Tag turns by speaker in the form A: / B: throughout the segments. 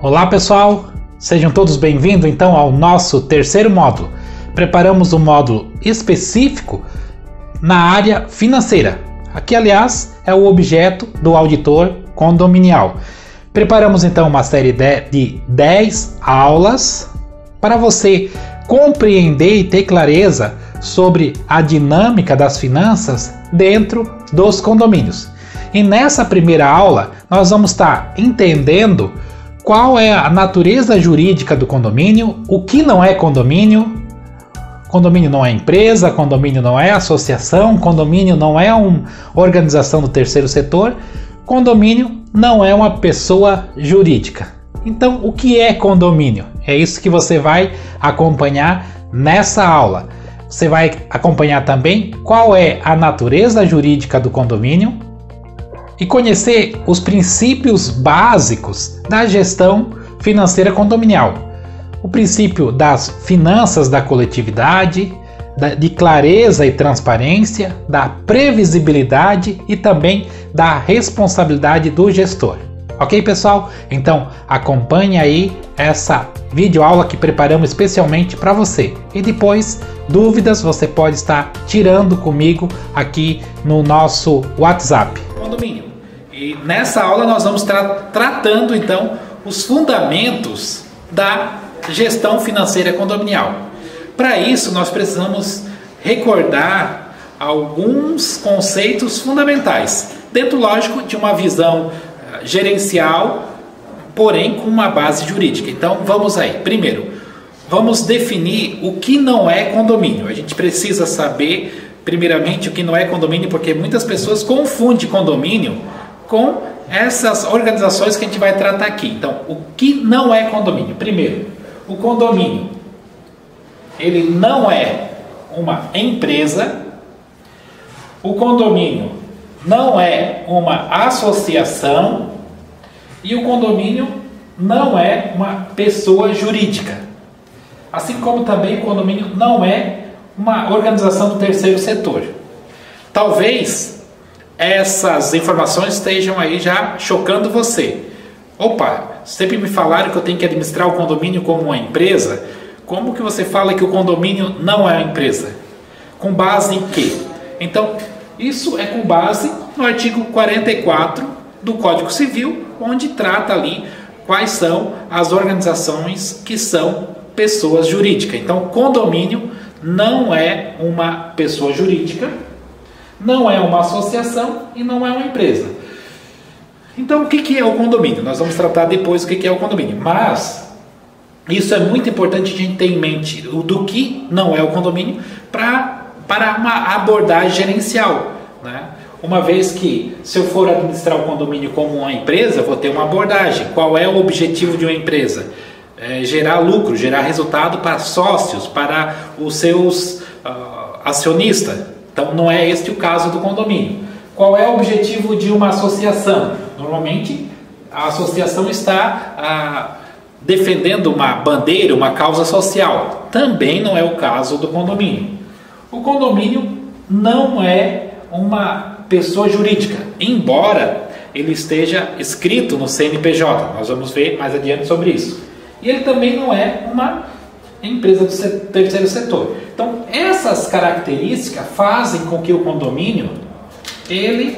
A: Olá pessoal, sejam todos bem-vindos então ao nosso terceiro módulo. Preparamos um módulo específico na área financeira. Aqui, aliás, é o objeto do auditor condominial. Preparamos então uma série de 10 aulas para você compreender e ter clareza sobre a dinâmica das finanças dentro dos condomínios. E nessa primeira aula nós vamos estar entendendo qual é a natureza jurídica do condomínio, o que não é condomínio. Condomínio não é empresa, condomínio não é associação, condomínio não é uma organização do terceiro setor, condomínio não é uma pessoa jurídica. Então, o que é condomínio? É isso que você vai acompanhar nessa aula. Você vai acompanhar também qual é a natureza jurídica do condomínio e conhecer os princípios básicos da gestão financeira condominial. O princípio das finanças da coletividade, de clareza e transparência, da previsibilidade e também da responsabilidade do gestor. Ok, pessoal? Então acompanhe aí essa videoaula que preparamos especialmente para você. E depois, dúvidas você pode estar tirando comigo aqui no nosso WhatsApp. Condomínio. E nessa aula nós vamos estar tratando então os fundamentos da gestão financeira condominial. Para isso nós precisamos recordar alguns conceitos fundamentais, dentro, lógico, de uma visão gerencial, porém com uma base jurídica. Então vamos aí. Primeiro, vamos definir o que não é condomínio. A gente precisa saber primeiramente o que não é condomínio, porque muitas pessoas confundem condomínio com essas organizações que a gente vai tratar aqui. Então, o que não é condomínio? Primeiro, o condomínio, ele não é uma empresa, o condomínio não é uma associação e o condomínio não é uma pessoa jurídica. Assim como também o condomínio não é uma organização do terceiro setor. Talvez essas informações estejam aí já chocando você. Opa, sempre me falaram que eu tenho que administrar o condomínio como uma empresa. Como que você fala que o condomínio não é uma empresa? Com base em quê? Então, isso é com base no artigo 44 do Código Civil, onde trata ali quais são as organizações que são pessoas jurídicas. Então, condomínio não é uma pessoa jurídica, não é uma associação e não é uma empresa. Então, o que é o condomínio? Nós vamos tratar depois o que é o condomínio. Mas isso é muito importante a gente ter em mente do que não é o condomínio para uma abordagem gerencial, né? Uma vez que, se eu for administrar o condomínio como uma empresa, eu vou ter uma abordagem. Qual é o objetivo de uma empresa? Gerar lucro, gerar resultado para sócios, para os seus acionistas. Então, não é este o caso do condomínio. Qual é o objetivo de uma associação? Normalmente, a associação está defendendo uma bandeira, uma causa social. Também não é o caso do condomínio. O condomínio não é uma pessoa jurídica, embora ele esteja escrito no CNPJ. Nós vamos ver mais adiante sobre isso. E ele também não é uma empresa do terceiro setor. Então, essas características fazem com que o condomínio ele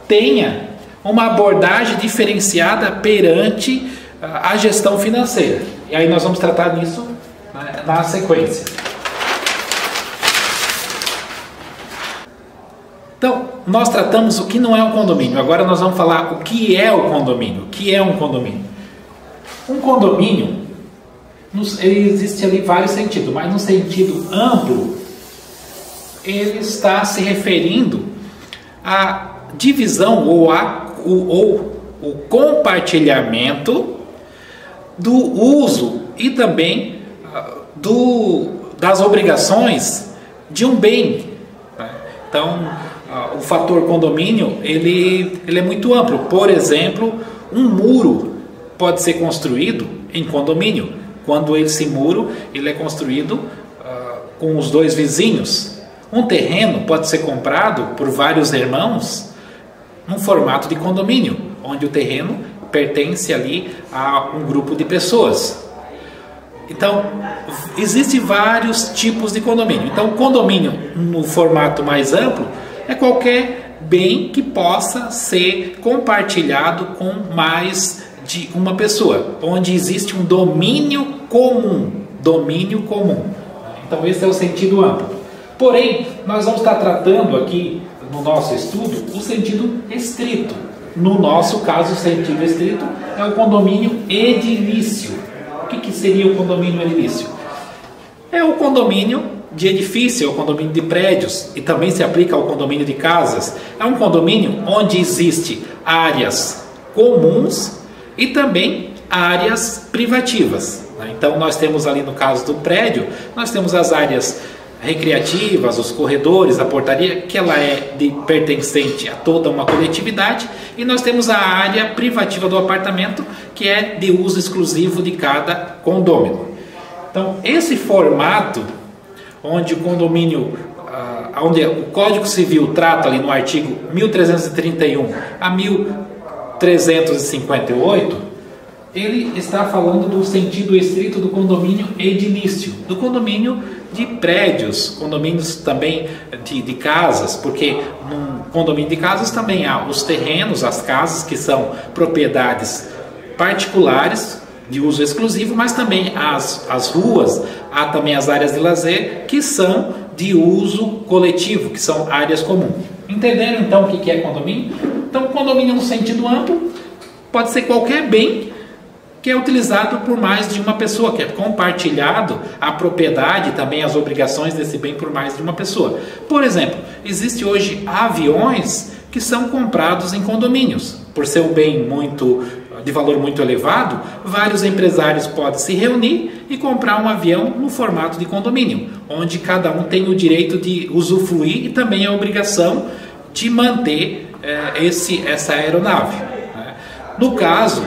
A: tenha uma abordagem diferenciada perante a gestão financeira. E aí nós vamos tratar nisso na sequência. Então, nós tratamos o que não é um condomínio. Agora nós vamos falar o que é o condomínio. O que é um condomínio? Um condomínio, ele existe ali vários sentidos, mas no sentido amplo, ele está se referindo à divisão ou o compartilhamento do uso e também das obrigações de um bem. Então, o fator condomínio ele é muito amplo. Por exemplo, um muro pode ser construído em condomínio. Quando esse muro ele é construído com os dois vizinhos. Um terreno pode ser comprado por vários irmãos num formato de condomínio, onde o terreno pertence ali a um grupo de pessoas. Então, existem vários tipos de condomínio. Então, o condomínio, no formato mais amplo, é qualquer bem que possa ser compartilhado com mais de uma pessoa, onde existe um domínio comum. Domínio comum. Então, esse é o sentido amplo. Porém, nós vamos estar tratando aqui, no nosso estudo, o sentido estrito. No nosso caso, o sentido estrito é o condomínio edilício. O que seria o condomínio edilício? É o condomínio de edifício, é o condomínio de prédios, e também se aplica ao condomínio de casas. É um condomínio onde existe áreas comuns e também áreas privativas. Então nós temos ali, no caso do prédio, nós temos as áreas recreativas, os corredores, a portaria, que ela é pertencente a toda uma coletividade, e nós temos a área privativa do apartamento, que é de uso exclusivo de cada condômino. Então, esse formato, onde o condomínio, onde o Código Civil trata ali no artigo 1331 a 1358, ele está falando do sentido estrito do condomínio edilício, do condomínio de prédios, condomínios também de casas, porque no condomínio de casas também há os terrenos, as casas, que são propriedades particulares de uso exclusivo, mas também as ruas, há também as áreas de lazer, que são de uso coletivo, que são áreas comuns. Entenderam então o que é condomínio? Então, condomínio no sentido amplo pode ser qualquer bem que é utilizado por mais de uma pessoa, que é compartilhado a propriedade, também as obrigações desse bem por mais de uma pessoa. Por exemplo, existe hoje aviões que são comprados em condomínios. Por ser um bem de valor muito elevado, vários empresários podem se reunir e comprar um avião no formato de condomínio, onde cada um tem o direito de usufruir e também a obrigação de manter essa aeronave. No caso,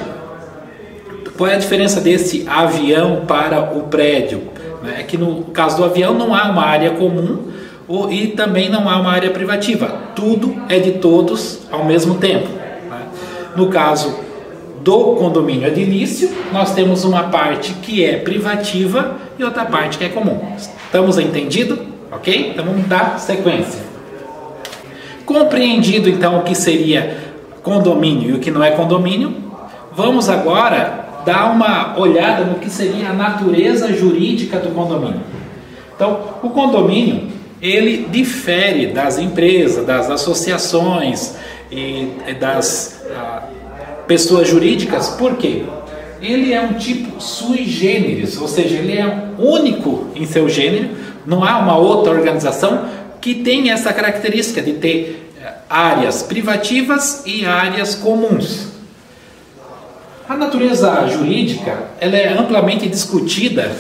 A: qual é a diferença desse avião para o prédio? É que no caso do avião não há uma área comum e também não há uma área privativa. Tudo é de todos ao mesmo tempo. No caso do condomínio edilício, nós temos uma parte que é privativa e outra parte que é comum. Estamos entendidos? Ok? Então vamos dar sequência. Compreendido então o que seria condomínio e o que não é condomínio, vamos agora dar uma olhada no que seria a natureza jurídica do condomínio. Então, o condomínio, ele difere das empresas, das associações e das pessoas jurídicas. Por quê? Ele é um tipo sui generis, ou seja, ele é único em seu gênero. Não há uma outra organização que tenha essa característica de ter áreas privativas e áreas comuns. A natureza jurídica, ela é amplamente discutida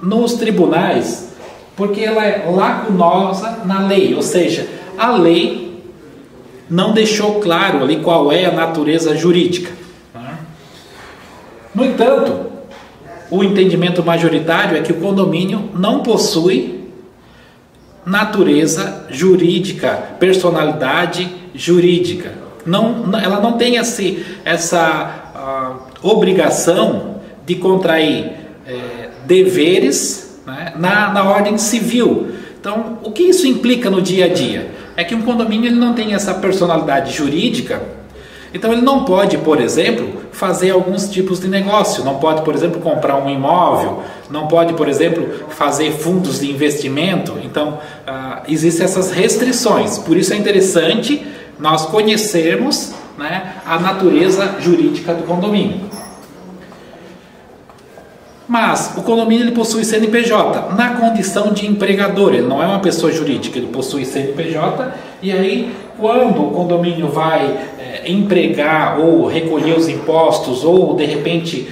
A: nos tribunais, porque ela é lacunosa na lei, ou seja, a lei não deixou claro ali qual é a natureza jurídica. No entanto, o entendimento majoritário é que o condomínio não possui natureza jurídica, personalidade jurídica. Ela não tem essa obrigação de contrair deveres, né, na ordem civil. Então, o que isso implica no dia a dia? É que um condomínio ele não tem essa personalidade jurídica, então ele não pode, por exemplo, fazer alguns tipos de negócio, não pode, por exemplo, comprar um imóvel, não pode, por exemplo, fazer fundos de investimento. Então, existem essas restrições. Por isso é interessante nós conhecermos, né, a natureza jurídica do condomínio. Mas o condomínio ele possui CNPJ na condição de empregador, ele não é uma pessoa jurídica, ele possui CNPJ, e aí quando o condomínio vai empregar ou recolher os impostos ou de repente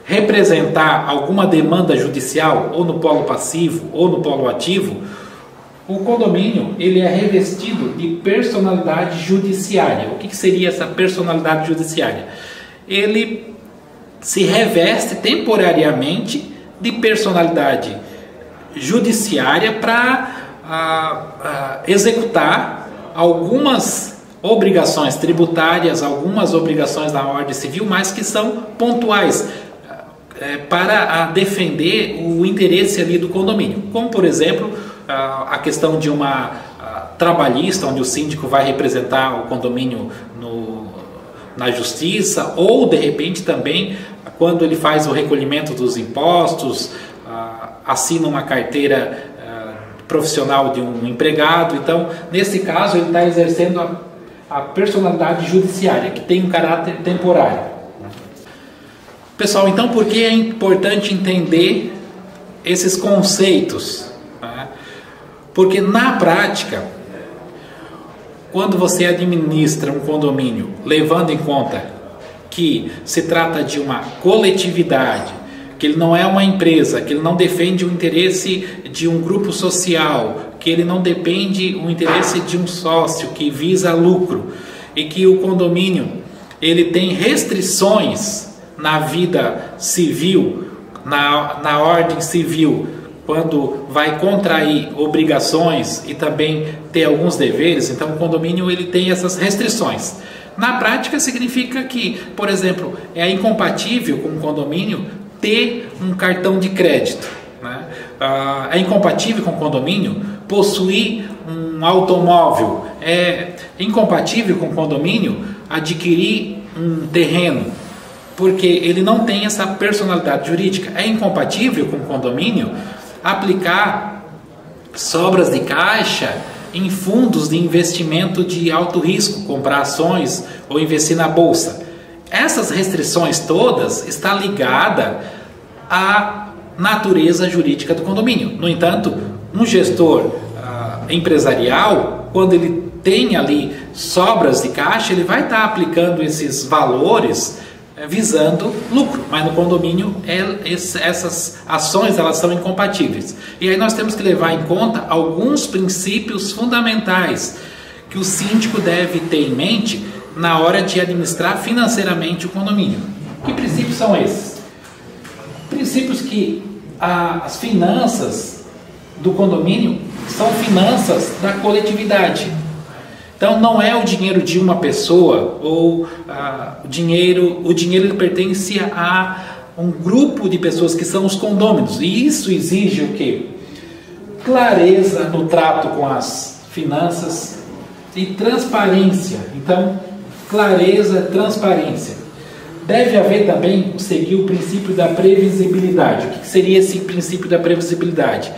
A: representar alguma demanda judicial ou no polo passivo ou no polo ativo, o condomínio ele é revestido de personalidade judiciária. O que seria essa personalidade judiciária? Ele se reveste temporariamente de personalidade judiciária para executar algumas obrigações tributárias, algumas obrigações da ordem civil, mas que são pontuais para defender o interesse ali do condomínio, como por exemplo a questão de uma trabalhista, onde o síndico vai representar o condomínio na justiça, ou de repente também quando ele faz o recolhimento dos impostos, assina uma carteira profissional de um empregado. Então, nesse caso, ele está exercendo a personalidade judiciária, que tem um caráter temporário. Pessoal, então por que é importante entender esses conceitos? Porque na prática, quando você administra um condomínio, levando em conta que se trata de uma coletividade, que ele não é uma empresa, que ele não defende o interesse de um grupo social, que ele não depende o interesse de um sócio que visa lucro, e que o condomínio ele tem restrições na vida civil, na ordem civil, quando vai contrair obrigações e também ter alguns deveres. Então o condomínio ele tem essas restrições. Na prática significa que, por exemplo, é incompatível com o condomínio ter um cartão de crédito, né? É incompatível com o condomínio possuir um automóvel, é incompatível com o condomínio adquirir um terreno, porque ele não tem essa personalidade jurídica. É incompatível com o condomínio aplicar sobras de caixa em fundos de investimento de alto risco, comprar ações ou investir na bolsa. Essas restrições todas estão ligadas à natureza jurídica do condomínio. No entanto, um gestor empresarial, quando ele tem ali sobras de caixa, ele vai estar aplicando esses valores visando lucro, mas no condomínio essas ações elas são incompatíveis. E aí nós temos que levar em conta alguns princípios fundamentais que o síndico deve ter em mente na hora de administrar financeiramente o condomínio. Que princípios são esses? Princípios que as finanças do condomínio são finanças da coletividade. Então não é o dinheiro de uma pessoa, ou o dinheiro ele pertence a um grupo de pessoas que são os condôminos. E isso exige o quê? Clareza no trato com as finanças e transparência. Então, clareza, transparência. Deve haver também, seguir o princípio da previsibilidade. O que seria esse princípio da previsibilidade?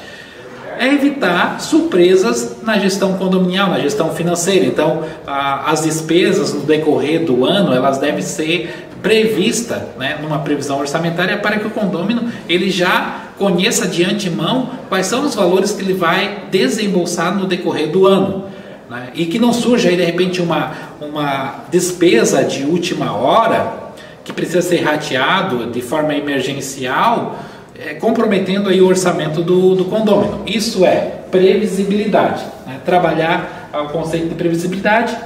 A: É evitar surpresas na gestão condominial, na gestão financeira. Então, as despesas no decorrer do ano, elas devem ser previstas, né, numa previsão orçamentária, para que o condômino ele já conheça de antemão quais são os valores que ele vai desembolsar no decorrer do ano, né, e que não surja aí, de repente, uma despesa de última hora que precisa ser rateado de forma emergencial, comprometendo aí o orçamento do condômino. Isso é previsibilidade, né? Trabalhar o conceito de previsibilidade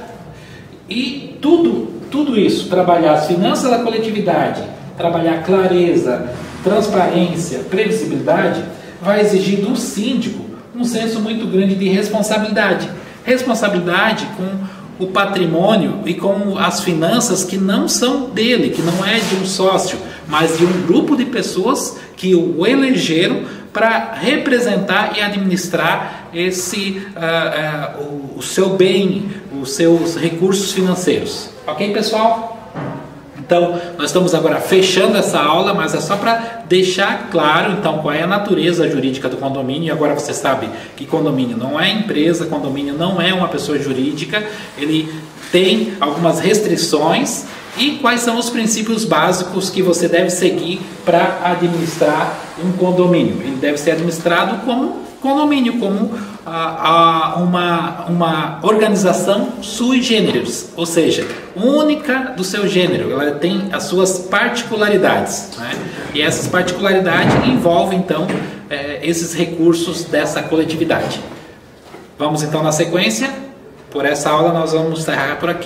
A: e tudo isso, trabalhar as finanças da coletividade, trabalhar clareza, transparência, previsibilidade, vai exigir do síndico um senso muito grande de responsabilidade. Responsabilidade com o patrimônio e com as finanças que não são dele, que não é de um sócio, mas de um grupo de pessoas que o elegeram para representar e administrar o seu bem, os seus recursos financeiros. Ok, pessoal? Então, nós estamos agora fechando essa aula, mas é só para deixar claro, então, qual é a natureza jurídica do condomínio. E agora você sabe que condomínio não é empresa, condomínio não é uma pessoa jurídica, ele tem algumas restrições e quais são os princípios básicos que você deve seguir para administrar um condomínio. Ele deve ser administrado como condomínio, como uma organização sui generis, ou seja, única do seu gênero. Ela tem as suas particularidades, né? E essas particularidades envolvem então esses recursos dessa coletividade. Vamos então na sequência. Por essa aula nós vamos encerrar por aqui.